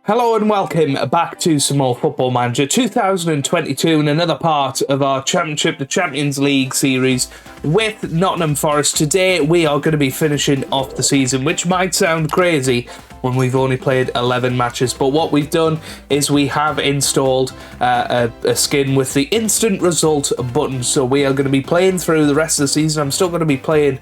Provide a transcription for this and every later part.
Hello and welcome back to some more Football Manager 2022 and another part of our Championship, the Champions League series with Nottingham Forest. Today we are going to be finishing off the season, which might sound crazy when we've only played 11 matches, but what we've done is we have installed a skin with the instant result button, so we are going to be playing through the rest of the season. I'm still going to be playing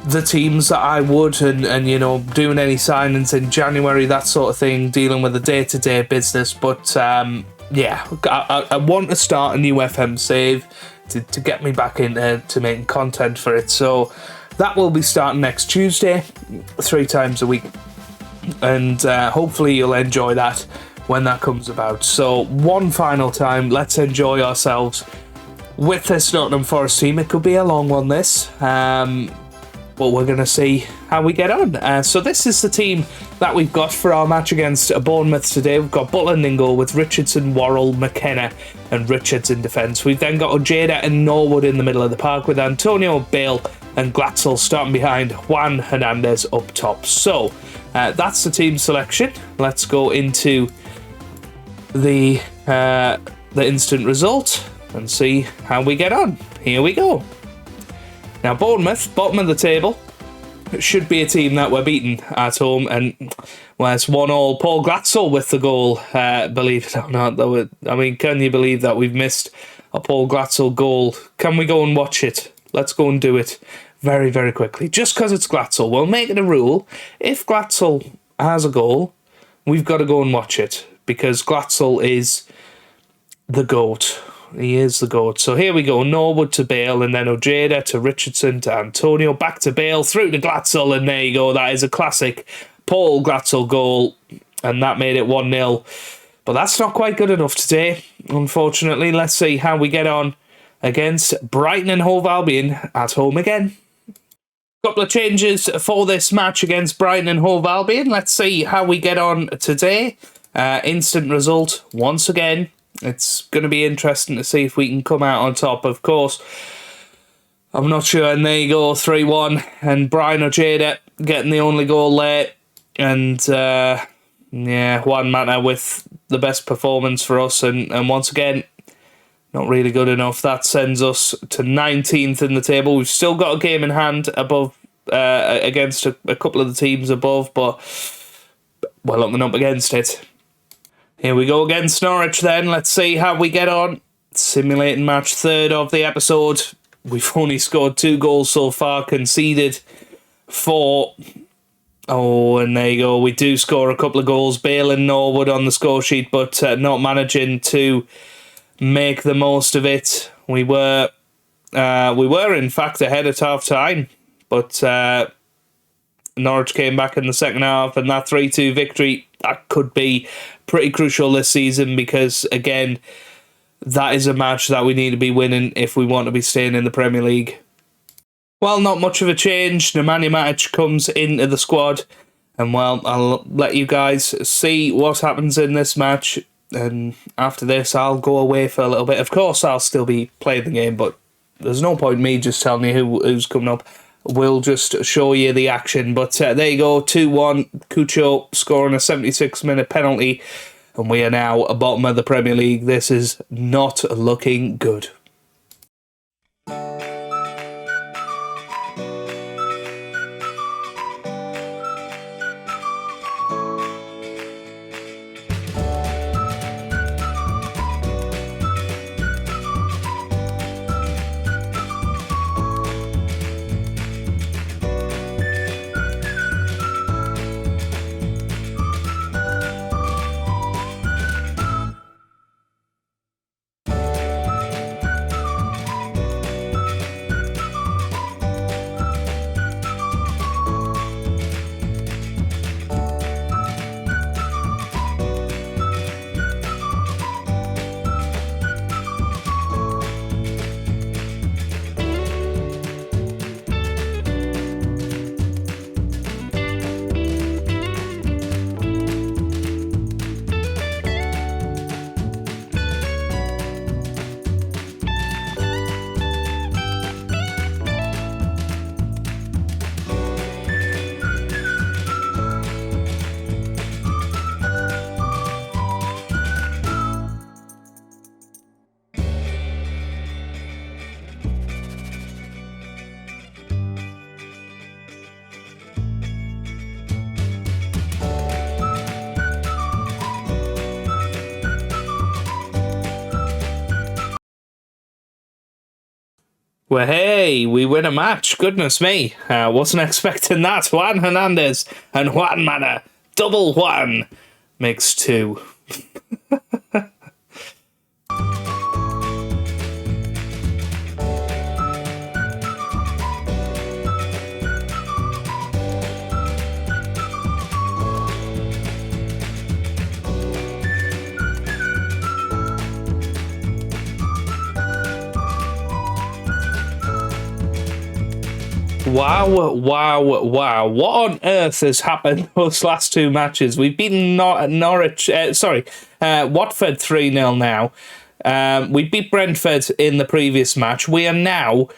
the teams that I would and you know, doing any signings in January, that sort of thing, dealing with the day-to-day business. But yeah, I want to start a new FM save to get me back into making content for it. So that will be starting next Tuesday, 3 times a week. And hopefully you'll enjoy that when that comes about. So one final time, let's enjoy ourselves with this Nottingham Forest team. It could be a long one, this. But we're going to see how we get on. So this is the team that we've got for our match against Bournemouth today. We've got Butland in goal with Richardson, Worrell, McKenna and Richards in defence. We've then got Ojeda and Norwood in the middle of the park with Antonio, Bale and Glatzel starting behind Juan Hernandez up top. So that's the team selection. Let's go into the instant result and see how we get on. Here we go. Now, Bournemouth, bottom of the table, should be a team that we're beating at home. And, well, it's 1-1. Paul Glatzel with the goal, believe it or not. I mean, can you believe that we've missed a Paul Glatzel goal? Can we go and watch it? Let's go and do it very, very quickly. Just because it's Glatzel. We'll make it a rule. If Glatzel has a goal, we've got to go and watch it. Because Glatzel is the GOAT. He is the GOAT. So here we go. Norwood to Bale, and then Ojeda to Richardson to Antonio, back to Bale, through to Glatzel, and there you go. That is a classic Paul Glatzel goal, and that made it 1-0. But that's not quite good enough today, unfortunately. Let's see how we get on against Brighton and Hove Albion at home again. Couple of changes for this match against Brighton and Hove Albion. Let's see how we get on today. Instant result once again. It's going to be interesting to see if we can come out on top. Of course, I'm not sure. And there you go, 3-1. And Brian Ojeda getting the only goal there. And, yeah, Juan Mata with the best performance for us. And once again, not really good enough. That sends us to 19th in the table. We've still got a game in hand above against a couple of the teams above. But we're looking up against it. Here we go against Norwich then. Let's see how we get on. Simulating match 3rd of the episode. We've only scored 2 goals so far, conceded 4. Oh, and there you go. We do score a couple of goals. Bale and Norwood on the score sheet, but not managing to make the most of it. We were in fact ahead at half time, but Norwich came back in the second half, and that 3-2 victory, that could be pretty crucial this season because, again, that is a match that we need to be winning if we want to be staying in the Premier League. Well, not much of a change. Nemanja Matic comes into the squad, and, well, I'll let you guys see what happens in this match, and after this, I'll go away for a little bit. Of course, I'll still be playing the game, but there's no point in me just telling you who's coming up. We'll just show you the action. But there you go, 2-1. Cucho scoring a 76-minute penalty. And we are now at bottom of the Premier League. This is not looking good. Well, hey, we win a match. Goodness me. Wasn't expecting that. Juan Hernandez and Juan Mata. Double Juan makes 2. Wow. What on earth has happened those last 2 matches? We've beaten Watford 3-0 now. We beat Brentford in the previous match. We are now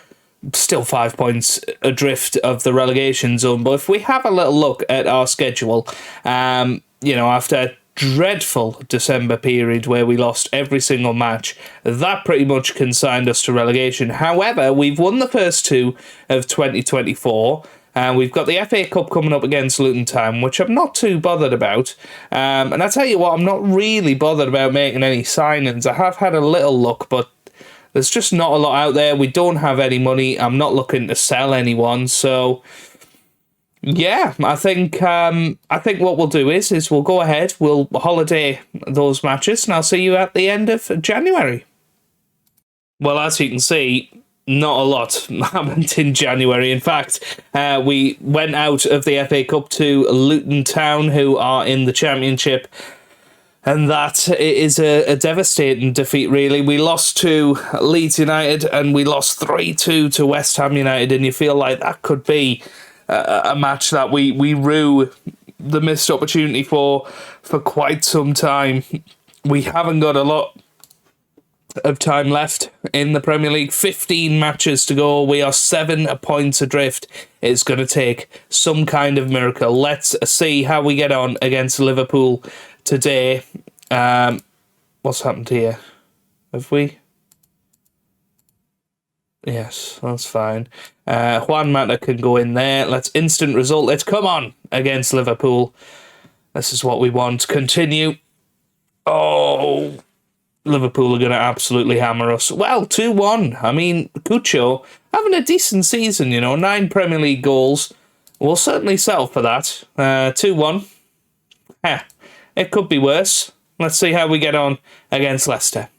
still 5 points adrift of the relegation zone. But if we have a little look at our schedule, after a dreadful December period where we lost every single match, that pretty much consigned us to relegation. However, we've won the first 2 of 2024, and we've got the FA Cup coming up against Luton Town, which I'm not too bothered about. And I tell you what, I'm not really bothered about making any signings. I have had a little look, but there's just not a lot out there. We don't have any money. I'm not looking to sell anyone, so yeah, I think what we'll do is we'll go ahead, we'll holiday those matches, and I'll see you at the end of January. Well, as you can see, not a lot happened in January. In fact, we went out of the FA Cup to Luton Town, who are in the Championship, and that is a devastating defeat, really. We lost to Leeds United, and we lost 3-2 to West Ham United, and you feel like that could be a match that we rue the missed opportunity for quite some time. We haven't got a lot of time left in the Premier League. 15 matches to go. We are 7 points adrift. It's going to take some kind of miracle. Let's see how we get on against Liverpool today. What's happened here? Have we? Yes, that's fine. Juan Mata can go in there. Let's instant result. Let's come on against Liverpool. This is what we want. Continue. Oh, Liverpool are going to absolutely hammer us. Well, 2-1. I mean, Cucho having a decent season, 9 Premier League goals. We'll certainly settle for that. 2-1. It could be worse. Let's see how we get on against Leicester.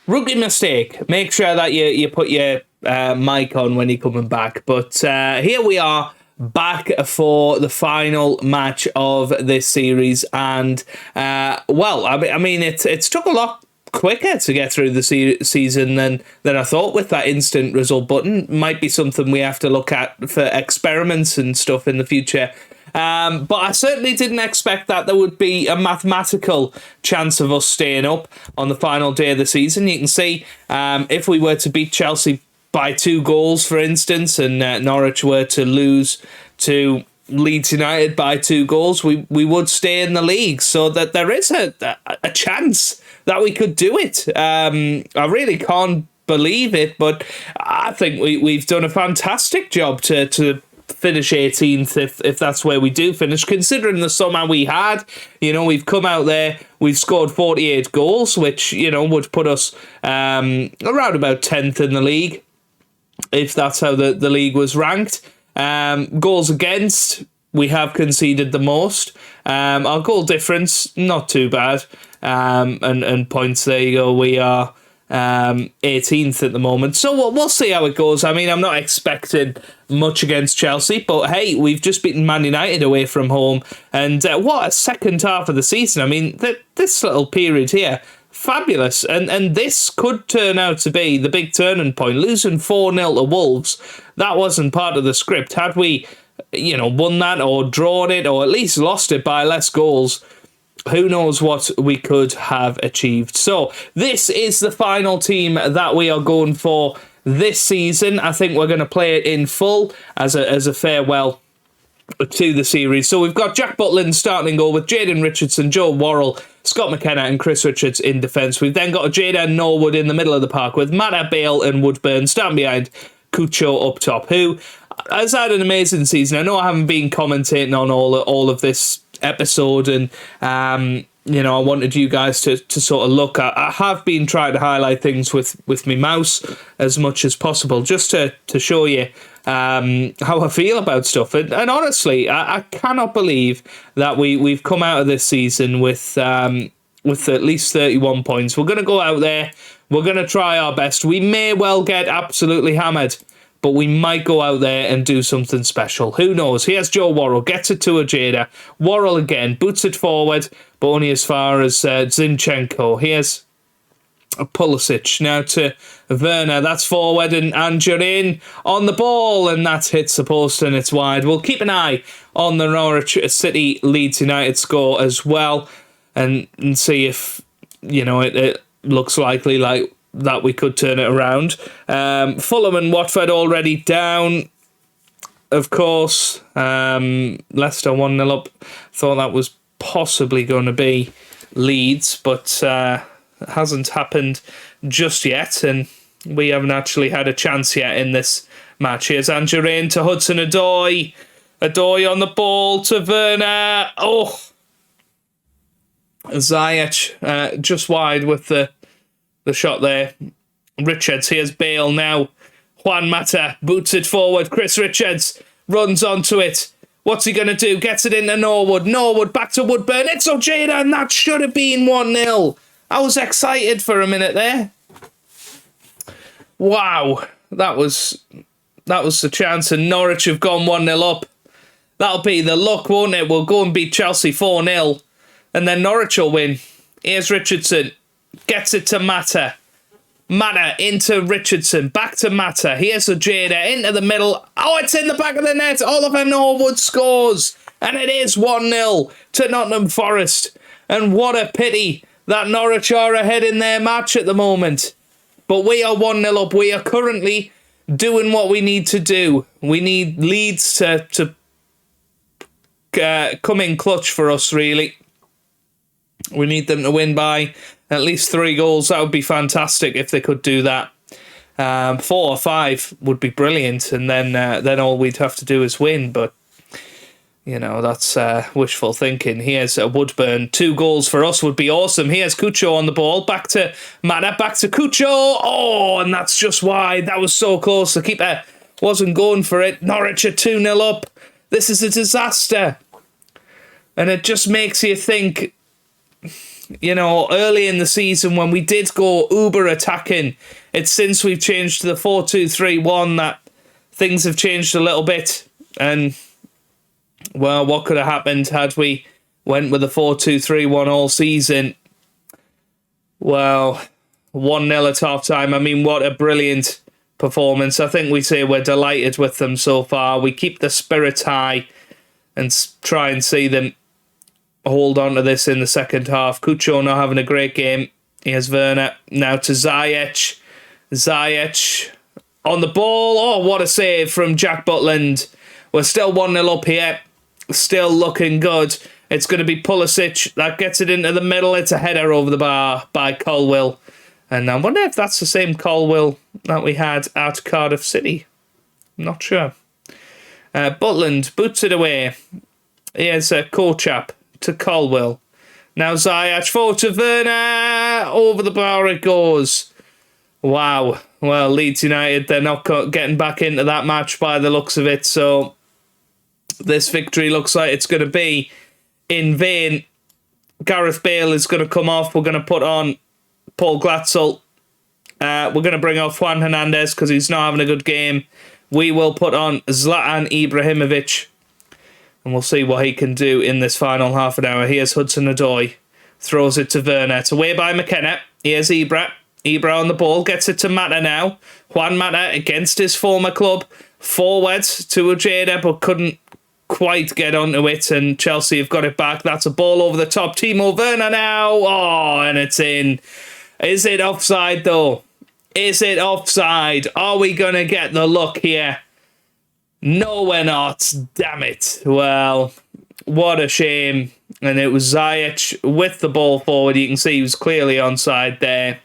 Rookie mistake. Make sure that you put your mic on when you're coming back. But here we are, back for the final match of this series. And, it's took a lot quicker to get through the season than I thought with that instant result button. Might be something we have to look at for experiments and stuff in the future. But I certainly didn't expect that there would be a mathematical chance of us staying up on the final day of the season. You can see if we were to beat Chelsea by 2 goals, for instance, and Norwich were to lose to Leeds United by 2 goals, we would stay in the league. So that there is a chance that we could do it. I really can't believe it, but I think we've done a fantastic job to finish 18th if that's where we do finish, considering the summer we had. We've come out there, we've scored 48 goals, which would put us around about 10th in the league, if that's how the league was ranked. Goals against, we have conceded the most. Our goal difference, not too bad. And points, there you go, we are 18th at the moment. So we'll see how it goes. I mean, I'm not expecting much against Chelsea, but hey, we've just beaten Man United away from home. And what a second half of the season. I mean, this little period here, fabulous. And this could turn out to be the big turning point. Losing 4-0 to Wolves, that wasn't part of the script. Had we, won that or drawn it or at least lost it by less goals, who knows what we could have achieved. So this is the final team that we are going for this season. I think we're going to play it in full as a farewell to the series. So we've got Jack Butland starting goal with Jayden Richardson, Joe Worrell, Scott McKenna and Chris Richards in defence. We've then got Jayden Norwood in the middle of the park with Mata, Bale and Woodburn starting behind Cucho up top, who has had an amazing season. I know I haven't been commentating on all of this episode, and I wanted you guys to sort of look at. I have been trying to highlight things with my mouse as much as possible, just to show you how I feel about stuff. And honestly, I cannot believe that we've come out of this season with at least 31 points. We're going to go out there, we're going to try our best. We may well get absolutely hammered, but we might go out there and do something special. Who knows? Here's Joe Worrell, gets it to Ojeda. Worrell again, boots it forward, but only as far as Zinchenko. Here's Pulisic, now to Werner. That's forward, and you're in on the ball, and that hits the post and it's wide. We'll keep an eye on the Norwich City Leeds United score as well, and see if, it looks likely like that we could turn it around. Fulham and Watford already down, of course. Leicester 1-0 up. Thought that was possibly going to be Leeds, but it hasn't happened just yet, and we haven't actually had a chance yet in this match. Here's Angerin to Hudson-Odoi. Odoi on the ball to Werner. Oh! Ziyech just wide with the shot there. Richards, here's Bale now. Juan Mata boots it forward. Chris Richards runs onto it. What's he going to do? Gets it into Norwood. Norwood back to Woodburn. It's Ojeda, and that should have been 1-0. I was excited for a minute there. Wow. That was the chance, and Norwich have gone 1-0 up. That'll be the luck, won't it? We'll go and beat Chelsea 4-0, and then Norwich will win. Here's Richardson. Gets it to Mata. Mata into Richardson. Back to Mata. Here's Ojeda into the middle. Oh, it's in the back of the net. Oliver Norwood scores. And it is 1-0 to Nottingham Forest. And what a pity that Norwich are ahead in their match at the moment. But we are 1-0 up. We are currently doing what we need to do. We need Leeds to come in clutch for us, really. We need them to win by at least 3 goals. That would be fantastic if they could do that. 4 or 5 would be brilliant, and then all we'd have to do is win. But that's wishful thinking. Here's Woodburn. 2 goals for us would be awesome. Here's Cucho on the ball. Back to Mata. Back to Cucho. Oh, and that's just wide. That was so close. The keeper wasn't going for it. Norwich are 2-0 up. This is a disaster. And it just makes you think, early in the season when we did go uber attacking. It's since we've changed to the 4-2-3-1 that things have changed a little bit. And, well, what could have happened had we went with the 4-2-3-1 all season? Well, 1-0 at half-time. I mean, what a brilliant performance. I think we say we're delighted with them so far. We keep the spirits high and try and see them hold on to this in the second half. Cucho not having a great game. Here's Werner. Now to Ziyech. Ziyech on the ball. Oh, what a save from Jack Butland. We're still 1-0 up here. Still looking good. It's going to be Pulisic. That gets it into the middle. It's a header over the bar by Colwill. And I wonder if that's the same Colwill that we had at Cardiff City. I'm not sure. Butland boots it away. Here's Kochap to Colwill. Now Ziyech forward to Werner. Over the bar it goes. Wow. Well, Leeds United, they're not getting back into that match by the looks of it. So this victory looks like it's going to be in vain. Gareth Bale is going to come off. We're going to put on Paul Glatzel. We're going to bring off Juan Hernandez because he's not having a good game. We will put on Zlatan Ibrahimovic. And we'll see what he can do in this final half an hour. Here's Hudson-Odoi. Throws it to Werner. It's away by McKenna. Here's Ibra. Ibra on the ball. Gets it to Mata now. Juan Mata against his former club. Forward to Ojeda, but couldn't quite get onto it. And Chelsea have got it back. That's a ball over the top. Timo Werner now. Oh, and it's in. Is it offside, though? Is it offside? Are we going to get the look here? No, we're not. Damn it. Well, what a shame. And it was Ziyech with the ball forward. You can see he was clearly onside there.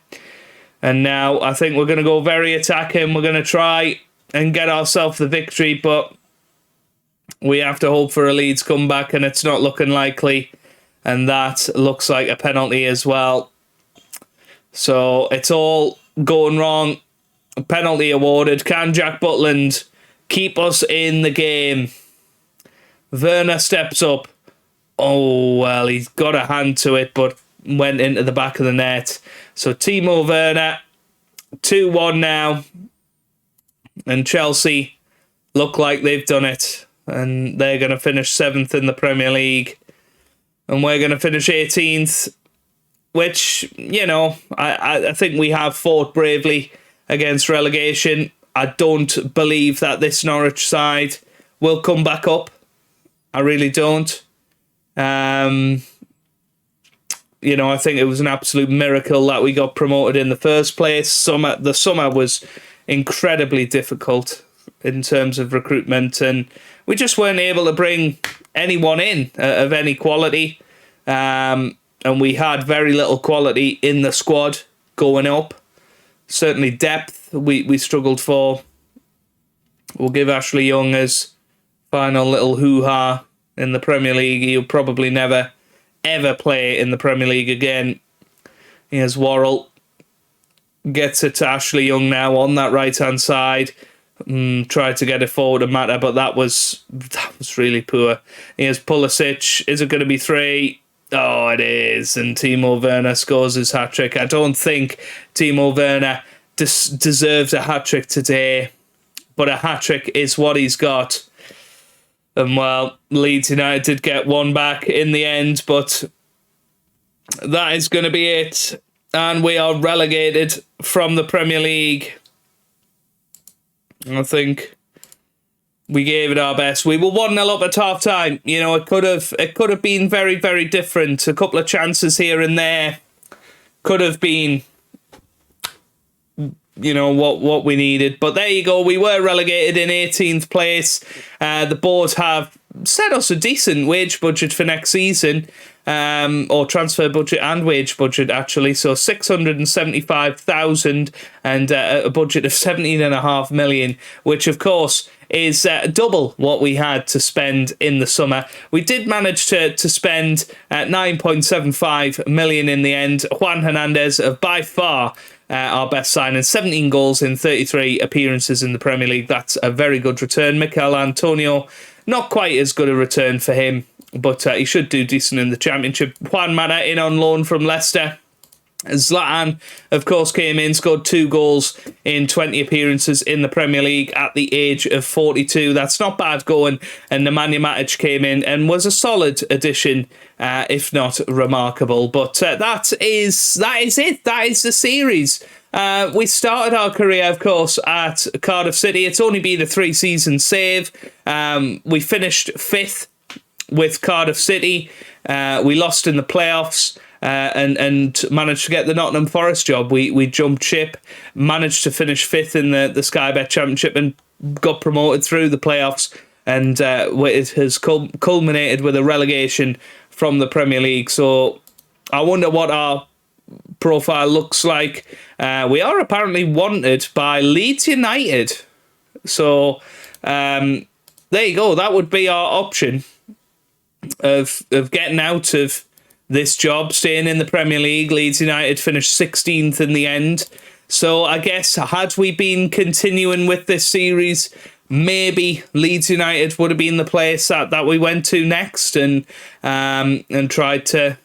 And now I think we're going to go very attacking. We're going to try and get ourselves the victory, but we have to hope for a Leeds comeback, and it's not looking likely. And that looks like a penalty as well. So it's all going wrong. A penalty awarded. Can Jack Butland keep us in the game? Werner steps up. Oh, well, he's got a hand to it, but went into the back of the net. So Timo Werner, 2-1 now. And Chelsea look like they've done it. And they're going to finish 7th in the Premier League. And we're going to finish 18th. Which, I think we have fought bravely against relegation. I don't believe that this Norwich side will come back up. I really don't. I think it was an absolute miracle that we got promoted in the first place. The summer was incredibly difficult in terms of recruitment, and we just weren't able to bring anyone in of any quality. And we had very little quality in the squad going up. Certainly depth we struggled for. We'll give Ashley Young his final little hoo-ha in the Premier League. He'll probably never, ever play in the Premier League again. Here's Worrell. Gets it to Ashley Young now on that right-hand side. Tried to get it forward to Mata, but that was really poor. Here's Pulisic. Is it going to be 3? Oh, it is. And Timo Werner scores his hat-trick. I don't think Timo Werner deserves a hat-trick today, but a hat-trick is what he's got. And, well, Leeds United did get one back in the end, but that is going to be it. And we are relegated from the Premier League. I think we gave it our best. We were 1-0 up at half-time. It could have been very, very different. A couple of chances here and there could have been, what we needed. But there you go. We were relegated in 18th place. The board have set us a decent wage budget for next season, or transfer budget and wage budget, actually. So 675,000 and a budget of 17.5 million, which, of course, is double what we had to spend in the summer. We did manage to spend 9.75 million in the end. Juan Hernandez, by far our best signing, 17 goals in 33 appearances in the Premier League. That's a very good return. Mikel Antonio, not quite as good a return for him. but he should do decent in the Championship. Juan Mata in on loan from Leicester. Zlatan, of course, came in, scored 2 goals in 20 appearances in the Premier League at the age of 42. That's not bad going. And Nemanja Matic came in and was a solid addition, if not remarkable. But that is it. That is the series. We started our career, of course, at Cardiff City. It's only been a 3-season save. We finished 5th with Cardiff City. We lost in the playoffs. And managed to get the Nottingham Forest job. We jumped ship, managed to finish 5th in the Sky Bet Championship and got promoted through the playoffs. And it has culminated with a relegation from the Premier League. So I wonder what our profile looks like. We are apparently wanted by Leeds United. So there you go. That would be our option of getting out of this job, staying in the Premier League. Leeds United finished 16th in the end. So I guess had we been continuing with this series, maybe Leeds United would have been the place that we went to next and tried to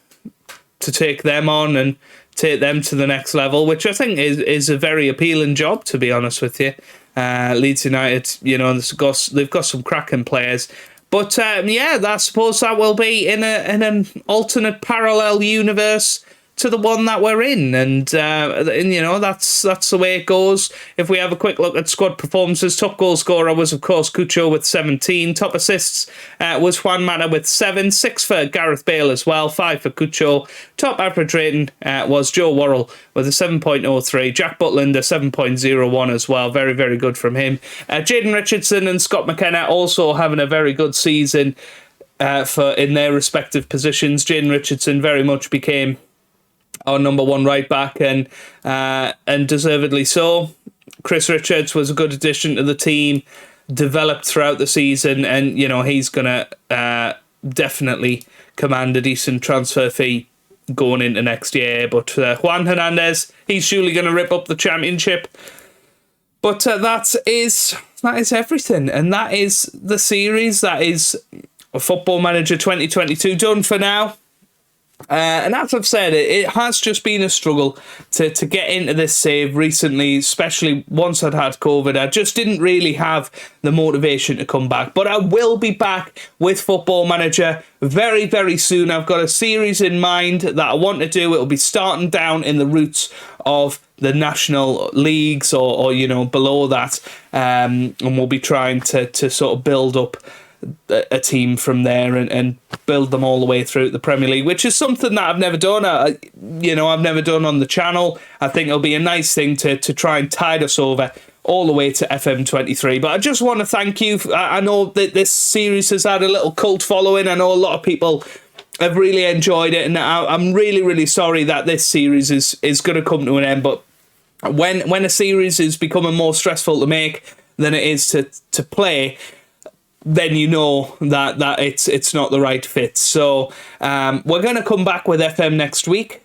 take them on and take them to the next level, which I think is a very appealing job, to be honest with you. Leeds United, you know, they've got some cracking players. But yeah, I suppose that will be in an alternate parallel universe to the one that we're in, and you know, that's the way it goes. If we have a quick look at squad performances, top goal scorer was of course Cucho with 17. Top assists was Juan Mata with 7. 6 for Gareth Bale as well, 5 for Cucho. Top average rating was Joe Worrell with a 7.03. Jack Butland a 7.01 as well. Very, very good from him. Jaden Richardson and Scott McKenna also having a very good season in their respective positions. Jaden Richardson very much became our number 1 right back, and deservedly so. Chris Richards was a good addition to the team, developed throughout the season, and you know, he's gonna definitely command a decent transfer fee going into next year. But Juan Hernandez, he's surely going to rip up the Championship. But that is everything, and that is the series. That is Football Manager 2022 done for now. And as I've said, it has just been a struggle to get into this save recently, especially once I'd had COVID. I just didn't really have the motivation to come back. But I will be back with Football Manager very, very soon. I've got a series in mind that I want to do. It'll be starting down in the roots of the national leagues or you know, below that. And we'll be trying to sort of build up a team from there and build them all the way through the Premier League, which is something that I've never done. I've never done on the channel. I think it'll be a nice thing to try and tide us over all the way to FM23. But I just want to thank you. I know that this series has had a little cult following. I know a lot of people have really enjoyed it, and I'm really, really sorry that this series is going to come to an end. But when a series is becoming more stressful to make than it is to play, then you know that it's not the right fit. So we're going to come back with FM next week.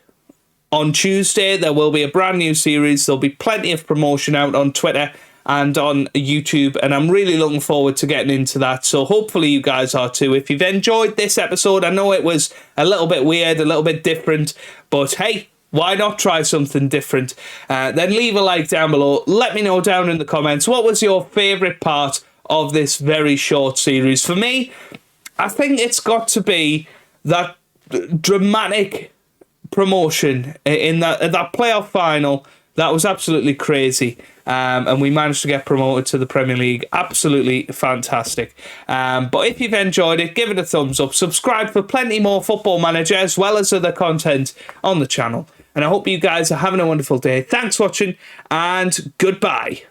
On Tuesday, there will be a brand new series. There'll be plenty of promotion out on Twitter and on YouTube, and I'm really looking forward to getting into that. So hopefully you guys are too. If you've enjoyed this episode, I know it was a little bit weird, a little bit different, but hey, why not try something different? Then leave a like down below. Let me know down in the comments, what was your favourite part of this very short series? For me, I think it's got to be that dramatic promotion in that playoff final. That was absolutely crazy, and we managed to get promoted to the Premier League. Absolutely fantastic. But if you've enjoyed it, give it a thumbs up, subscribe for plenty more Football Manager as well as other content on the channel, and I hope you guys are having a wonderful day. Thanks for watching, and goodbye.